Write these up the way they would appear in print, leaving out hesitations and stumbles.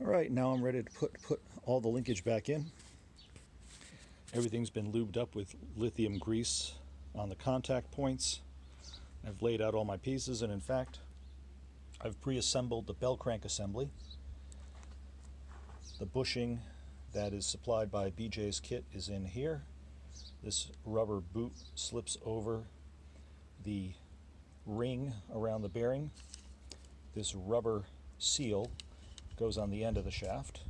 All right, now I'm ready to put all the linkage back in. Everything's been lubed up with lithium grease on the contact points. I've laid out all my pieces, and in fact, I've pre-assembled the bell crank assembly. The bushing that is supplied by BJ's kit is in here. This rubber boot slips over the ring around the bearing. This rubber seal goes on the end of the shaft.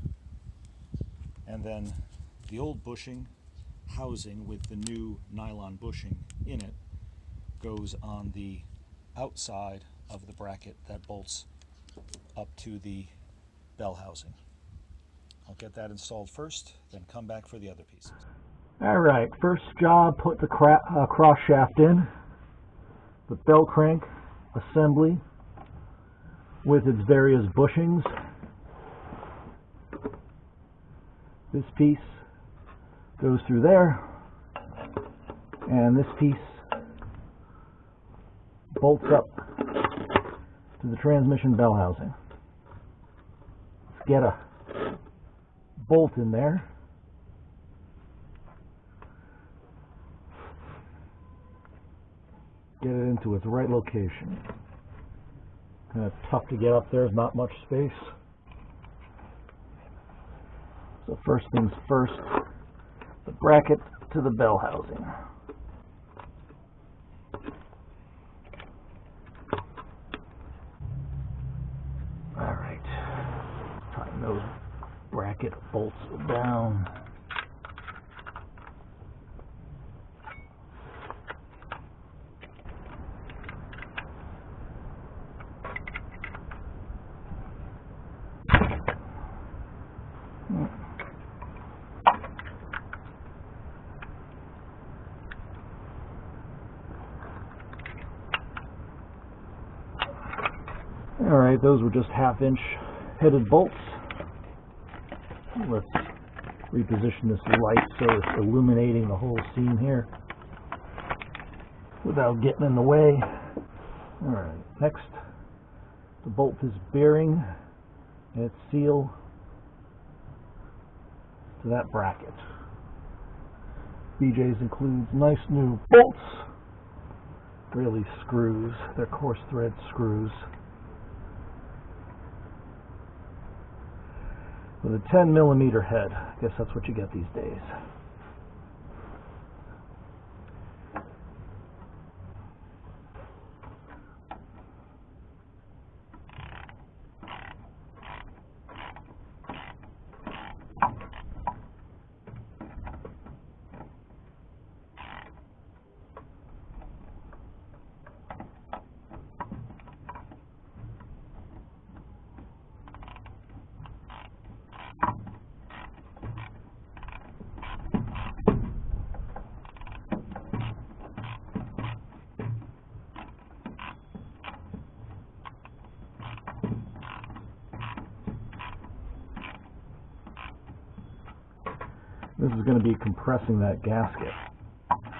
And then the old bushing housing with the new nylon bushing in it goes on the outside of the bracket that bolts up to the bell housing. I'll get that installed first, then come back for the other pieces. Alright, first job, put the cross shaft in. The bell crank assembly with its various bushings. This piece goes through there, and this piece bolts up to the transmission bell housing. Let's get a bolt in there. Get it into its right location. Kind of tough to get up there, there's not much space. So first things first, the bracket to the bell housing. Alright, tighten those bracket bolts down. Alright, those were just half-inch headed bolts. Let's reposition this light so it's illuminating the whole seam here without getting in the way. Alright, next, to bolt this bearing and its seal to that bracket. BJ's includes nice new bolts, really screws, they're coarse thread screws. With a 10mm head. I guess that's what you get these days. This is going to be compressing that gasket.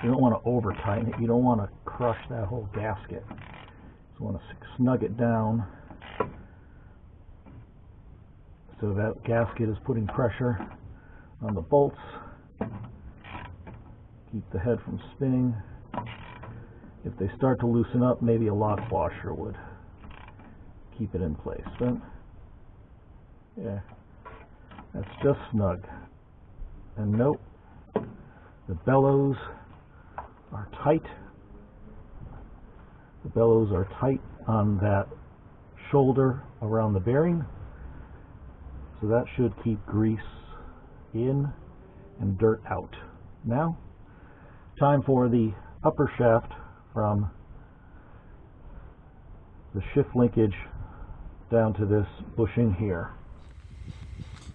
You don't want to over tighten it. You don't want to crush that whole gasket. You want to snug it down so that gasket is putting pressure on the bolts. Keep the head from spinning. If they start to loosen up, maybe a lock washer would keep it in place. But yeah, that's just snug. And note, the bellows are tight. The bellows are tight on that shoulder around the bearing. So that should keep grease in and dirt out. Now, time for the upper shaft from the shift linkage down to this bushing here.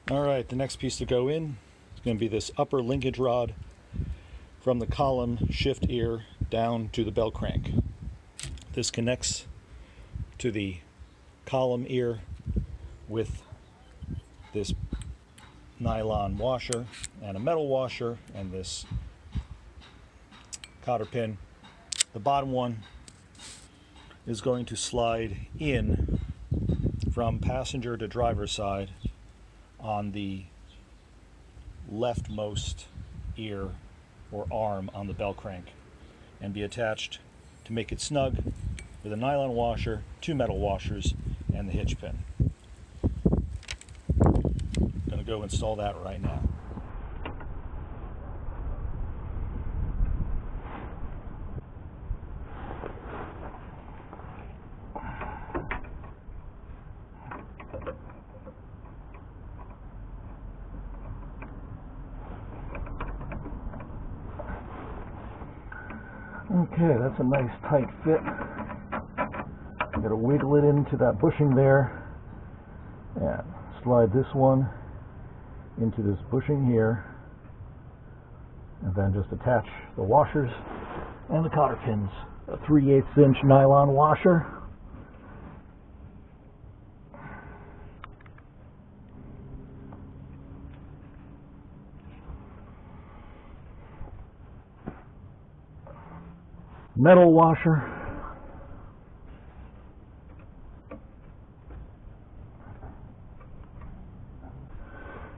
All right, the next piece to go in is going to be this upper linkage rod from the column shift ear down to the bell crank. This connects to the column ear with this nylon washer and a metal washer and this cotter pin. The bottom one is going to slide in from passenger to driver's side on the leftmost ear or arm on the bell crank and be attached to make it snug with a nylon washer, 2 metal washers, and the hitch pin. I'm going to go install that right now. Okay, that's a nice tight fit. I'm going to wiggle it into that bushing there and slide this one into this bushing here, and then just attach the washers and the cotter pins. A 3/8 inch nylon washer. Metal washer.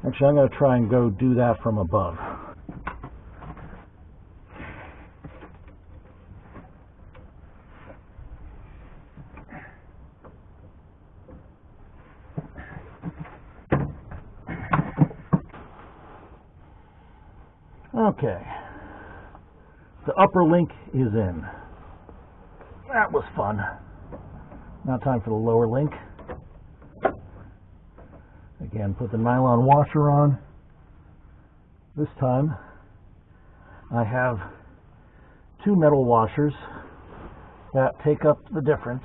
Actually, I'm going to try and go do that from above. Okay. The upper link is in. That was fun. Now time for the lower link. Again, put the nylon washer on. This time I have 2 metal washers that take up the difference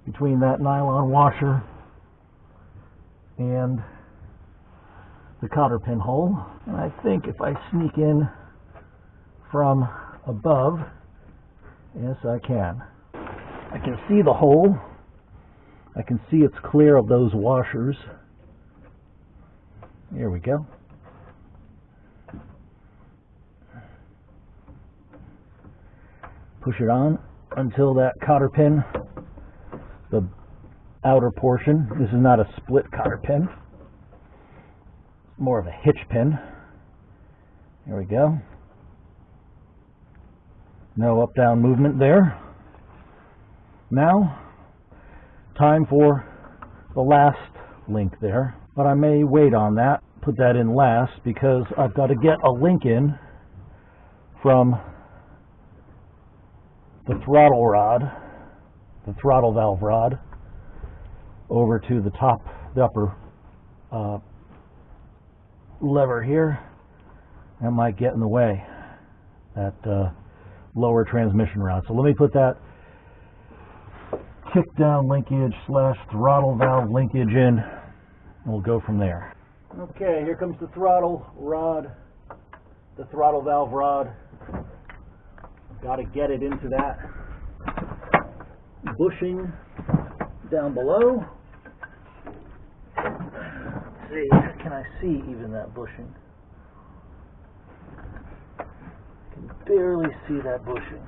between that nylon washer and the cotter pin hole. And I think if I sneak in from above, yes I can. I can see the hole. I can see it's clear of those washers. Here we go. Push it on until that cotter pin, the outer portion, this is not a split cotter pin, more of a hitch pin. There we go. No up-down movement there. Now, time for the last link there, but I may wait on that, put that in last, because I've got to get a link in from the throttle rod, the throttle valve rod, over to the top, the upper lever here. That might get in the way, that lower transmission rod. So let me put that kick down linkage / throttle valve linkage in, and we'll go from there. Okay, here comes the throttle rod, the throttle valve rod. Got to get it into that bushing down below. Let's see, can I see even that bushing? I can barely see that bushing.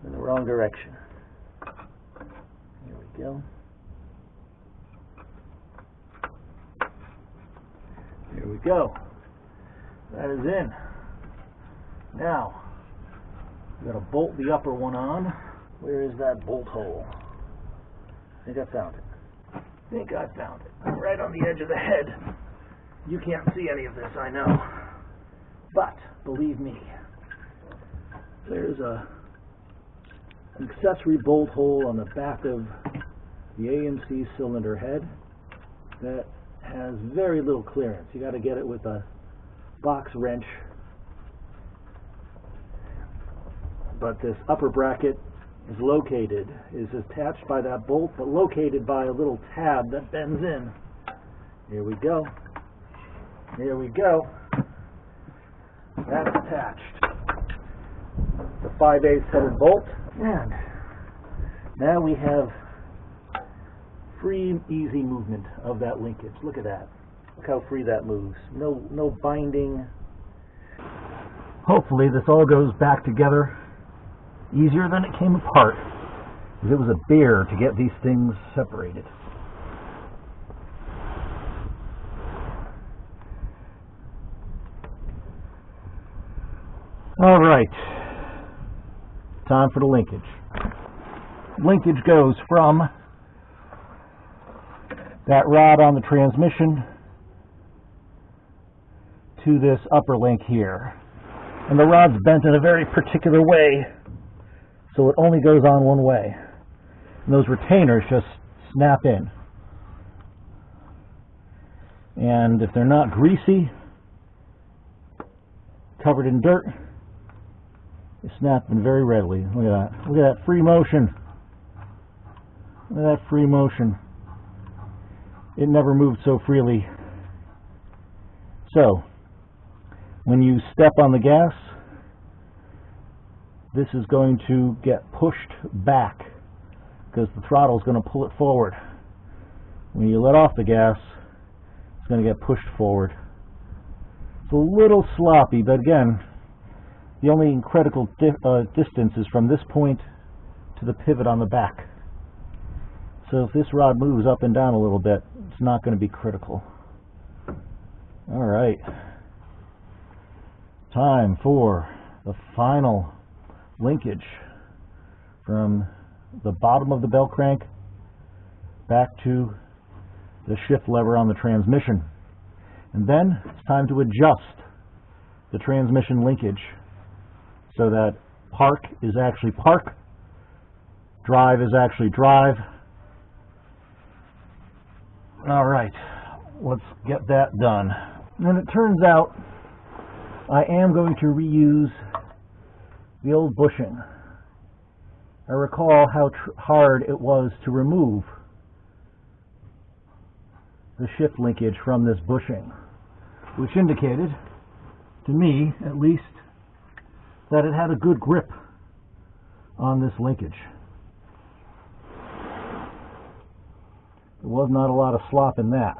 In the wrong direction. Here we go. Here we go. That is in. Now, we've got to bolt the upper one on. Where is that bolt hole? I think I found it. Right on the edge of the head. You can't see any of this, I know. But, believe me, there's an accessory bolt hole on the back of the AMC cylinder head that has very little clearance. You got to get it with a box wrench. But this upper bracket is attached by that bolt, but located by a little tab that bends in. Here we go. Here we go. That's attached. The 5/8 headed bolt. And now we have free, easy movement of that linkage. Look at that. Look how free that moves. No binding. Hopefully this all goes back together easier than it came apart, because it was a bear to get these things separated. All right, time for the linkage. Linkage goes from that rod on the transmission to this upper link here. And the rod's bent in a very particular way, so it only goes on one way. And those retainers just snap in. And if they're not greasy, covered in dirt, they snap in very readily. Look at that. Look at that free motion. Look at that free motion. It never moved so freely. So, when you step on the gas, this is going to get pushed back because the throttle is going to pull it forward. When you let off the gas, it's going to get pushed forward. It's a little sloppy, but again, the only critical distance is from this point to the pivot on the back. So if this rod moves up and down a little bit, it's not going to be critical. All right. Time for the final linkage from the bottom of the bell crank back to the shift lever on the transmission. And then it's time to adjust the transmission linkage so that park is actually park, drive is actually drive. All right, let's get that done. And it turns out I am going to reuse the old bushing. I recall how hard it was to remove the shift linkage from this bushing, which indicated, to me at least, that it had a good grip on this linkage. There was not a lot of slop in that.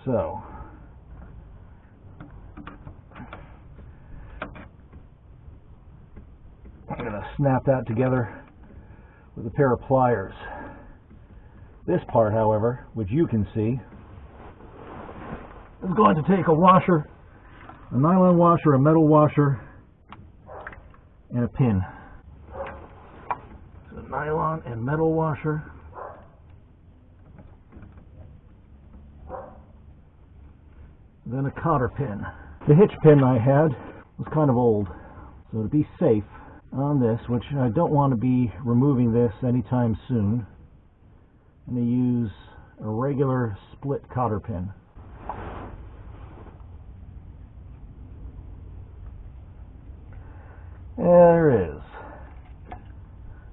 So, I'm going to snap that together with a pair of pliers. This part, however, which you can see, is going to take a washer, a nylon washer, a metal washer, and a pin. So nylon and metal washer. Then a cotter pin. The hitch pin I had was kind of old, so to be safe on this, which I don't want to be removing this anytime soon, I'm going to use a regular split cotter pin. There it is.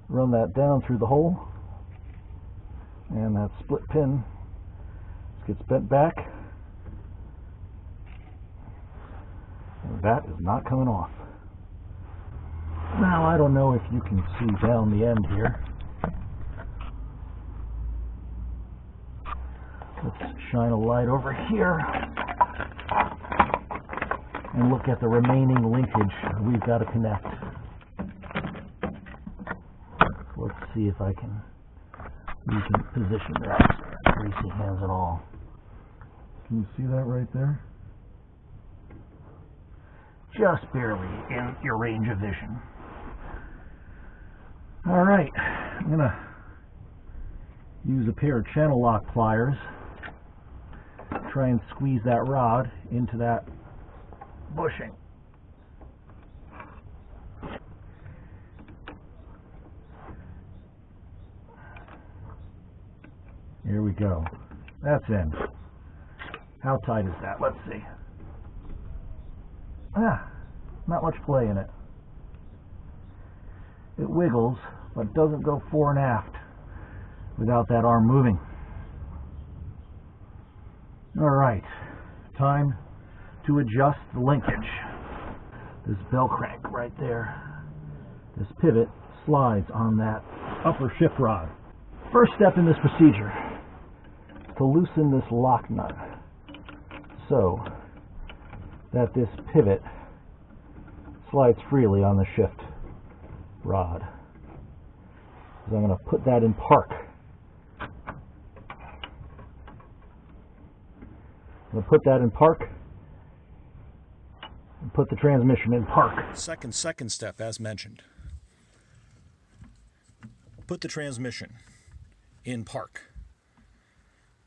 Run that down through the hole, and that split pin gets bent back. And that is not coming off. Now, I don't know if you can see down the end here. Let's shine a light over here and look at the remaining linkage we've got to connect. Let's see if I can position that. Greasy hands and all. Can you see that right there? Just barely in your range of vision. All right, I'm going to use a pair of channel lock pliers. Try and squeeze that rod into that bushing. Here we go. That's in. How tight is that? Let's see. Not much play in it. It wiggles, but doesn't go fore and aft without that arm moving. All right, time to adjust the linkage. This bell crank right there, this pivot slides on that upper shift rod. First step in this procedure is to loosen this lock nut so that this pivot slides freely on the shift rod. So I'm going to put that in park. I'm going to put that in park and put the transmission in park. Second step, as mentioned. Put the transmission in park.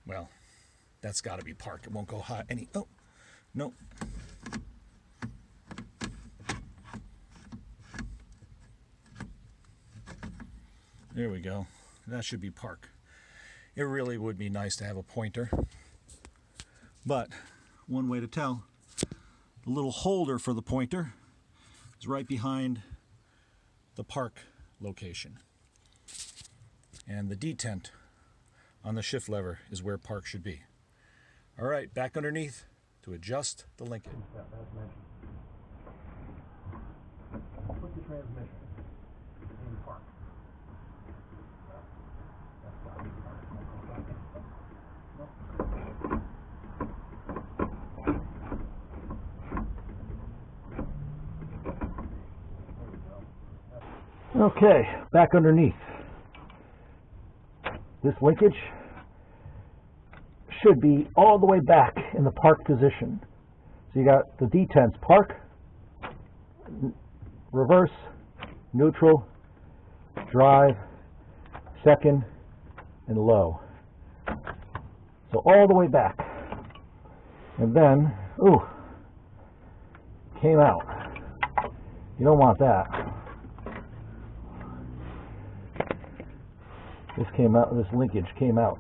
Well, that's got to be park. It won't go high. Oh, no. There we go. That should be park. It really would be nice to have a pointer. But one way to tell, the little holder for the pointer is right behind the park location. And the detent on the shift lever is where park should be. All right, back underneath to adjust the linkage. Put the transmission in park. Okay, back underneath. This linkage should be all the way back in the park position. So you got the detents: park, reverse, neutral, drive, second, and low. So all the way back. And then, ooh, came out. You don't want that. This came out, this linkage came out.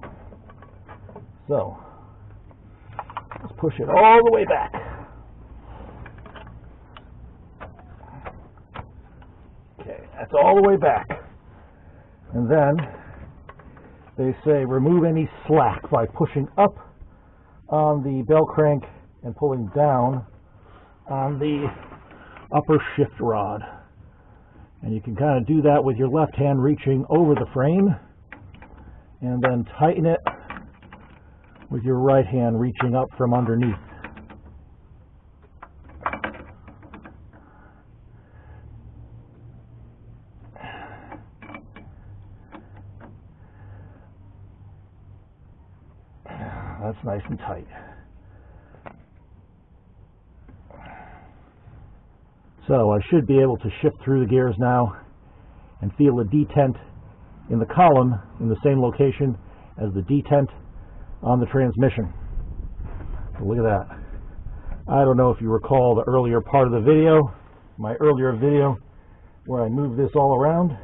So, let's push it all the way back. Okay, that's all the way back. And then, they say remove any slack by pushing up on the bell crank and pulling down on the upper shift rod. And you can kind of do that with your left hand reaching over the frame, and then tighten it with your right hand reaching up from underneath. That's nice and tight. So I should be able to shift through the gears now and feel a detent in the column in the same location as the detent on the transmission. So look at that. I don't know if you recall the earlier part of the video, my earlier video where I moved this all around.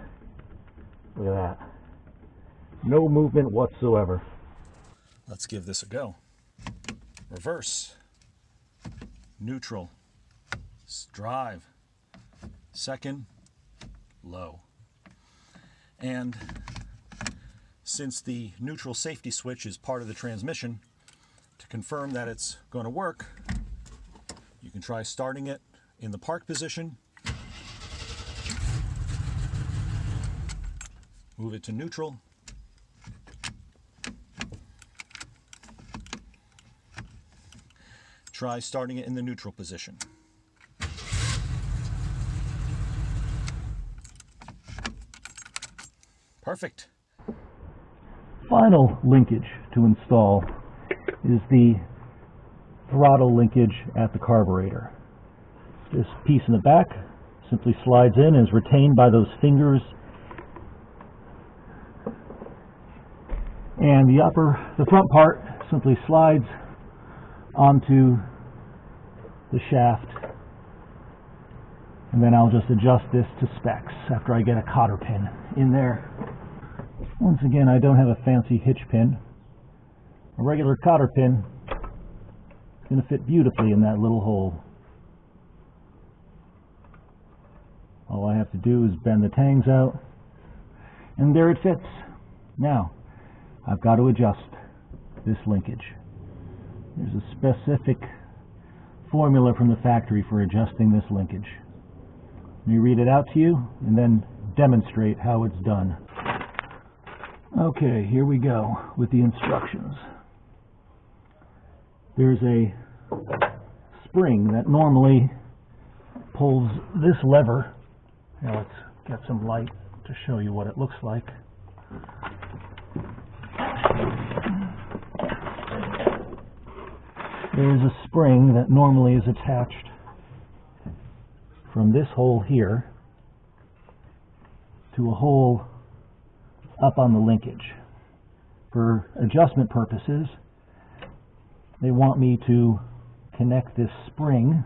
Look at that. No movement whatsoever. Let's give this a go. Reverse, neutral, drive, second, low. And since the neutral safety switch is part of the transmission, to confirm that it's going to work, you can try starting it in the park position, move it to neutral, try starting it in the neutral position. Perfect. Final linkage to install is the throttle linkage at the carburetor. This piece in the back simply slides in and is retained by those fingers, and the front part simply slides onto the shaft, and then I'll just adjust this to specs after I get a cotter pin in there. Once again, I don't have a fancy hitch pin. A regular cotter pin is going to fit beautifully in that little hole. All I have to do is bend the tangs out, and there it fits. Now, I've got to adjust this linkage. There's a specific formula from the factory for adjusting this linkage. Let me read it out to you and then demonstrate how it's done. Okay, here we go with the instructions. There's a spring that normally pulls this lever. Now let's get some light to show you what it looks like. There is a spring that normally is attached from this hole here to a hole up on the linkage. For adjustment purposes, they want me to connect this spring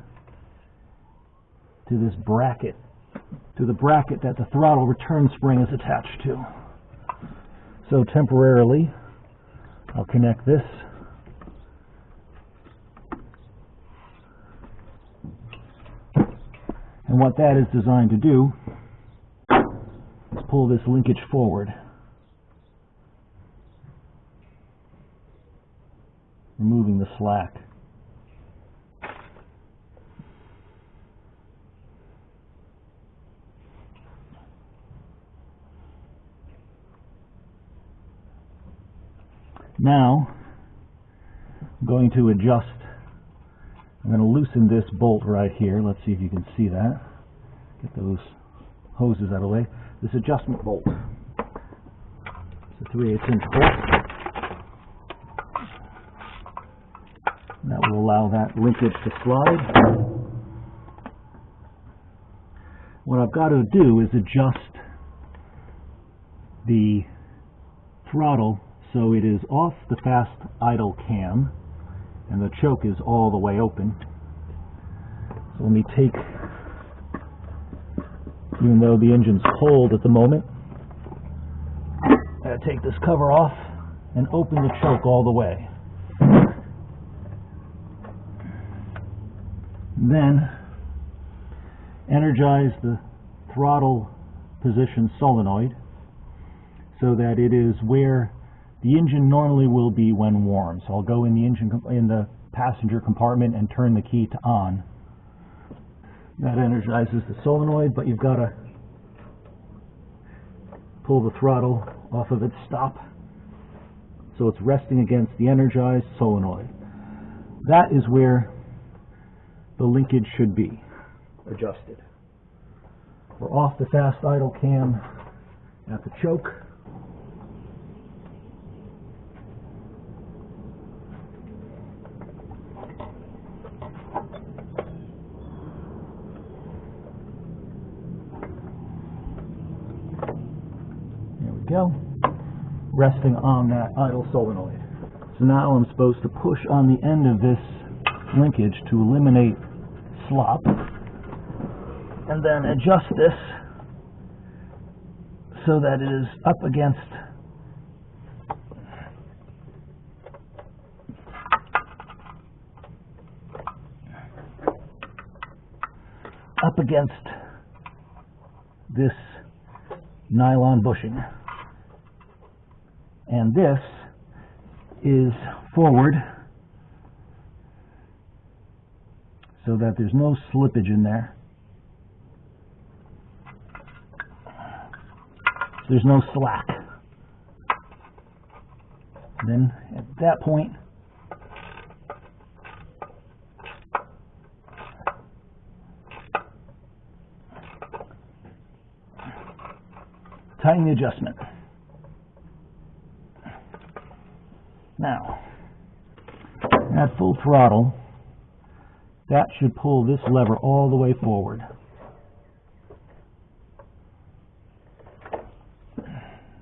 to this bracket, to the bracket that the throttle return spring is attached to. So temporarily, I'll connect this. And what that is designed to do is pull this linkage forward, removing the slack. Now, I'm going to adjust. I'm going to loosen this bolt right here. Let's see if you can see that. Get those hoses out of the way. This adjustment bolt. It's a 3/8" bolt. That will allow that linkage to slide. What I've got to do is adjust the throttle so it is off the fast idle cam and the choke is all the way open. So let me take, even though the engine's cold at the moment, I'm going to take this cover off and open the choke all the way. Then energize the throttle position solenoid so that it is where the engine normally will be when warm. So I'll go in the passenger compartment and turn the key to on. That energizes the solenoid, but you've got to pull the throttle off of its stop so it's resting against the energized solenoid. That is where the linkage should be adjusted. We're off the fast idle cam at the choke. There we go. Resting on that idle solenoid. So now I'm supposed to push on the end of this linkage to eliminate slop, and then adjust this so that it is up against this nylon bushing, and this is forward so that there's no slippage in there. There's no slack. Then at that point, tighten the adjustment. Now, at full throttle, that should pull this lever all the way forward.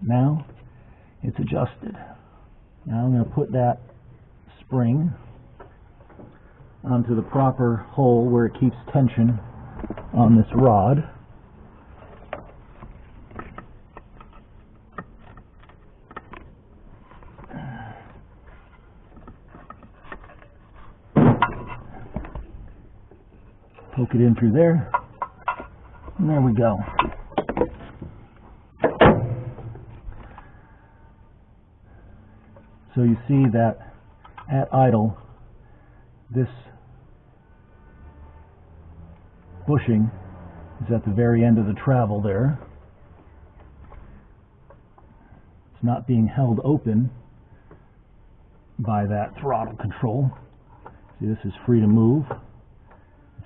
Now it's adjusted. Now I'm going to put that spring onto the proper hole where it keeps tension on this rod. Poke it in through there, and there we go. So you see that at idle, this bushing is at the very end of the travel there. It's not being held open by that throttle control. See, this is free to move.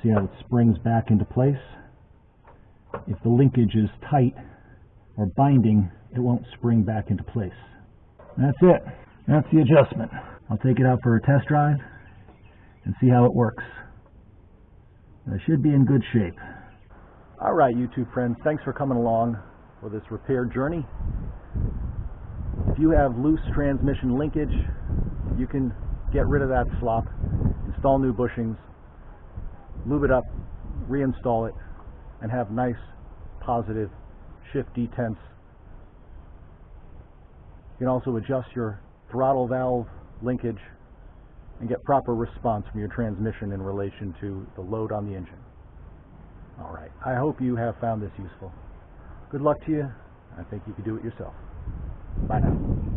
See how it springs back into place? If the linkage is tight or binding, it won't spring back into place. And that's it. That's the adjustment. I'll take it out for a test drive and see how it works. It should be in good shape. All right, YouTube friends, thanks for coming along for this repair journey. If you have loose transmission linkage, you can get rid of that slop, install new bushings, lube it up, reinstall it, and have nice, positive shift detents. You can also adjust your throttle valve linkage and get proper response from your transmission in relation to the load on the engine. All right, I hope you have found this useful. Good luck to you. I think you can do it yourself. Bye now.